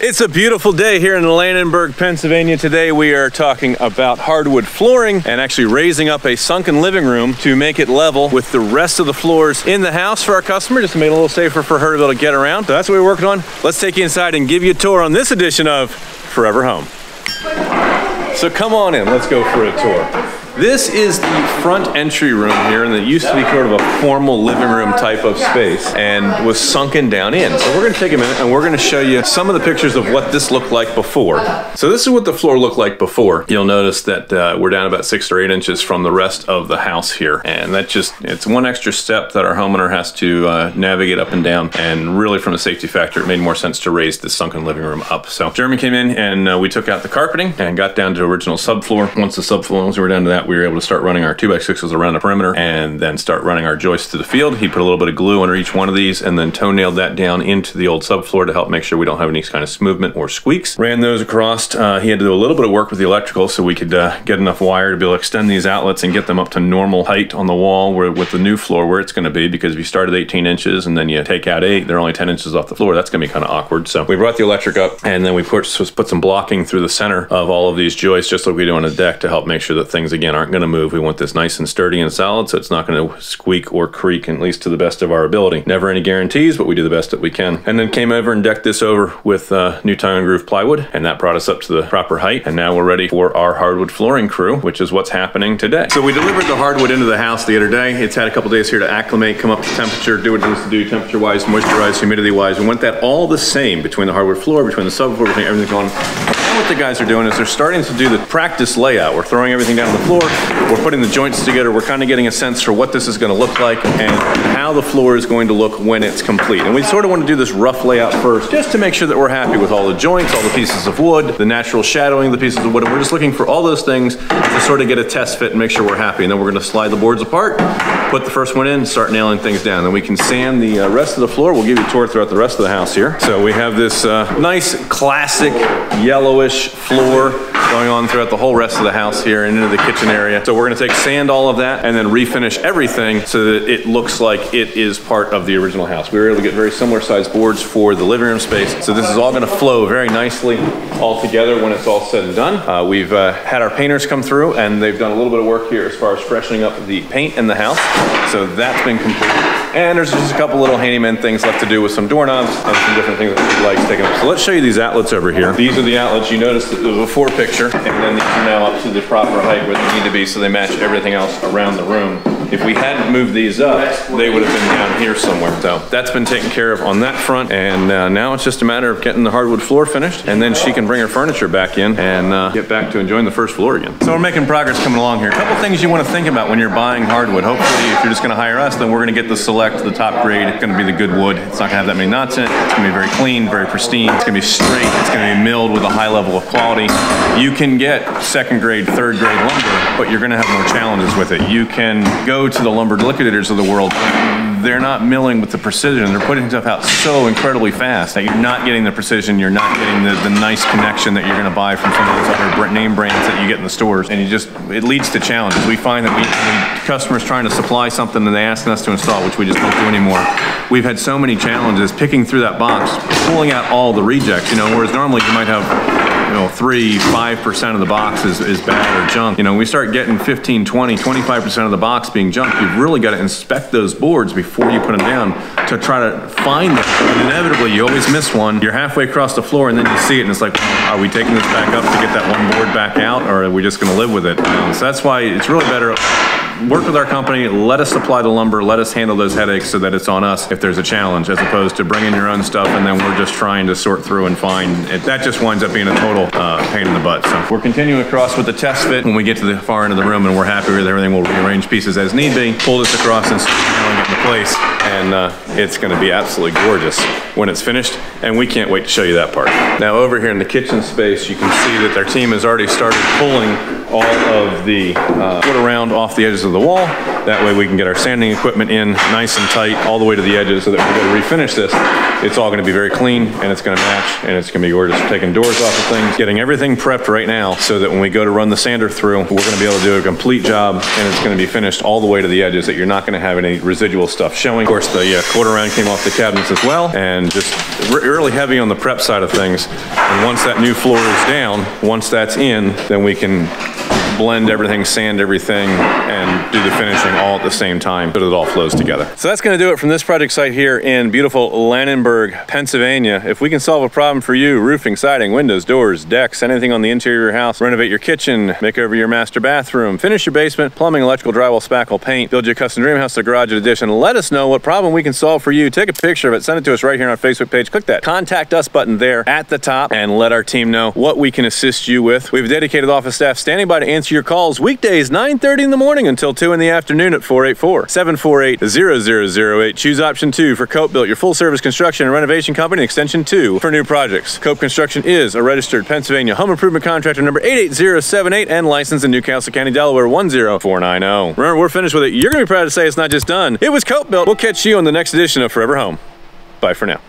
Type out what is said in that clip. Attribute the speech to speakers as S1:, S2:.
S1: It's a beautiful day here in Lanenburg, Pennsylvania. Today we are talking about hardwood flooring and actually raising up a sunken living room to make it level with the rest of the floors in the house for our customer, just to make it a little safer for her to be able to get around. So that's what we're working on. Let's take you inside and give you a tour on this edition of Forever Home. So come on in, let's go for a tour. This is the front entry room here, and it used to be sort of a formal living room type of space and was sunken down in. So we're gonna take a minute and we're gonna show you some of the pictures of what this looked like before. So this is what the floor looked like before. You'll notice that we're down about 6 or 8 inches from the rest of the house here. And that it's one extra step that our homeowner has to navigate up and down. And really from a safety factor, it made more sense to raise this sunken living room up. So Jeremy came in and we took out the carpeting and got down to original subfloor. Once the subfloor, once we were down to that, we were able to start running our 2x6s around the perimeter and then start running our joists to the field. He put a little bit of glue under each one of these and then toe-nailed that down into the old subfloor to help make sure we don't have any kind of movement or squeaks. Ran those across. He had to do a little bit of work with the electrical so we could get enough wire to be able to extend these outlets and get them up to normal height on the wall with the new floor where it's going to be, because if you start at 18 inches and then you take out 8, they're only 10 inches off the floor. That's going to be kind of awkward. So we brought the electric up and then we put some blocking through the center of all of these joists, just like we do on a deck, to help make sure that things, again, aren't going to move. We want this nice and sturdy and solid, so it's not going to squeak or creak, at least to the best of our ability. Never any guarantees, but we do the best that we can. And then came over and decked this over with new tongue and groove plywood, and that brought us up to the proper height. And now we're ready for our hardwood flooring crew, which is what's happening today. So we delivered the hardwood into the house the other day. It's had a couple days here to acclimate, come up to temperature, do what it needs to do temperature-wise, moisture-wise, humidity-wise. We want that all the same between the hardwood floor, between the subfloor, between everything going on. Now what the guys are doing is they're starting to do the practice layout. We're throwing everything down on the floor. We're putting the joints together. We're kind of getting a sense for what this is going to look like and how the floor is going to look when it's complete. And we sort of want to do this rough layout first, just to make sure that we're happy with all the joints, all the pieces of wood, the natural shadowing, the pieces of wood. And we're just looking for all those things to sort of get a test fit and make sure we're happy. And then we're going to slide the boards apart, put the first one in, start nailing things down. Then we can sand the rest of the floor. We'll give you a tour throughout the rest of the house here. So we have this nice classic yellowish floor going on throughout the whole rest of the house here and into the kitchen area. So we're going to take sand all of that and then refinish everything so that it looks like it is part of the original house. We were able to get very similar sized boards for the living room space. So this is all going to flow very nicely all together when it's all said and done. We've had our painters come through and they've done a little bit of work here as far as freshening up the paint in the house. So that's been completed. And there's just a couple little handyman things left to do with some doorknobs and some different things that we'd like taken up. So let's show you these outlets over here. These are the outlets. You noticed that there was a before picture, and then these are now up to the proper height where they need to be so they match everything else around the room. If we hadn't moved these up, they would have been down here somewhere. So that's been taken care of on that front, and now it's just a matter of getting the hardwood floor finished, and then she can bring her furniture back in and get back to enjoying the first floor again. So we're making progress coming along here. A couple things you want to think about when you're buying hardwood. Hopefully, if you're just going to hire us, then we're going to get the select, the top grade. It's going to be the good wood. It's not going to have that many knots in it. It's going to be very clean, very pristine. It's going to be straight. It's going to be milled with a high level of quality. You can get second grade, third grade lumber, but you're going to have more challenges with it. You can go to the lumber liquidators of the world. They're not milling with the precision. They're putting stuff out so incredibly fast that you're not getting the precision. You're not getting the nice connection that you're going to buy from some of those other name brands that you get in the stores. And it leads to challenges. We find that we customers trying to supply something and they ask us to install, which we just don't do anymore. We've had so many challenges picking through that box, pulling out all the rejects, whereas normally you might have 3-5% of the box is bad or junk. We start getting 15, 20, 25% of the box being junk. You've really got to inspect those boards before you put them down to try to find them. And inevitably, you always miss one. You're halfway across the floor and then you see it and it's like, well, are we taking this back up to get that one board back out, or are we just going to live with it? So that's why it's really better. Work with our company, let us supply the lumber, let us handle those headaches so that it's on us if there's a challenge, as opposed to bringing your own stuff and then we're just trying to sort through and find it. That just winds up being a total pain in the butt. So we're continuing across with the test fit. When we get to the far end of the room and we're happy with everything, we'll rearrange pieces as need be, pull this across and nailing it into place, and it's going to be absolutely gorgeous when it's finished, and we can't wait to show you that part. Now over here in the kitchen space, you can see that their team has already started pulling all of the wood around off the edges of the wall. That way we can get our sanding equipment in nice and tight all the way to the edges, so that when we go to refinish this, it's all going to be very clean and it's going to match and it's going to be gorgeous. Taking doors off of things, getting everything prepped right now so that when we go to run the sander through, we're going to be able to do a complete job and it's going to be finished all the way to the edges, that you're not going to have any residual stuff showing. Of course, the quarter round came off the cabinets as well, and just really heavy on the prep side of things. And once that new floor is down, once that's in, then we can blend everything, sand everything, and do the finishing all at the same time so that it all flows together. So that's going to do it from this project site here in beautiful Leininberg, Pennsylvania. If we can solve a problem for you, roofing, siding, windows, doors, decks, anything on the interior of your house, renovate your kitchen, make over your master bathroom, finish your basement, plumbing, electrical, drywall, spackle, paint, build your custom dream house, a garage addition, let us know what problem we can solve for you. Take a picture of it, send it to us right here on our Facebook page. Click that Contact Us button there at the top and let our team know what we can assist you with. We have a dedicated office staff standing by to answer your calls weekdays 9:30 in the morning until 2 in the afternoon at 484-748-0008. Choose option 2 for Cope Built, your full service construction and renovation company, extension 2 for new projects. Cope Construction is a registered Pennsylvania home improvement contractor number 88078 and licensed in Newcastle County, Delaware 10490. Remember, we're finished with it. You're going to be proud to say it's not just done. It was Cope Built. We'll catch you on the next edition of Forever Home. Bye for now.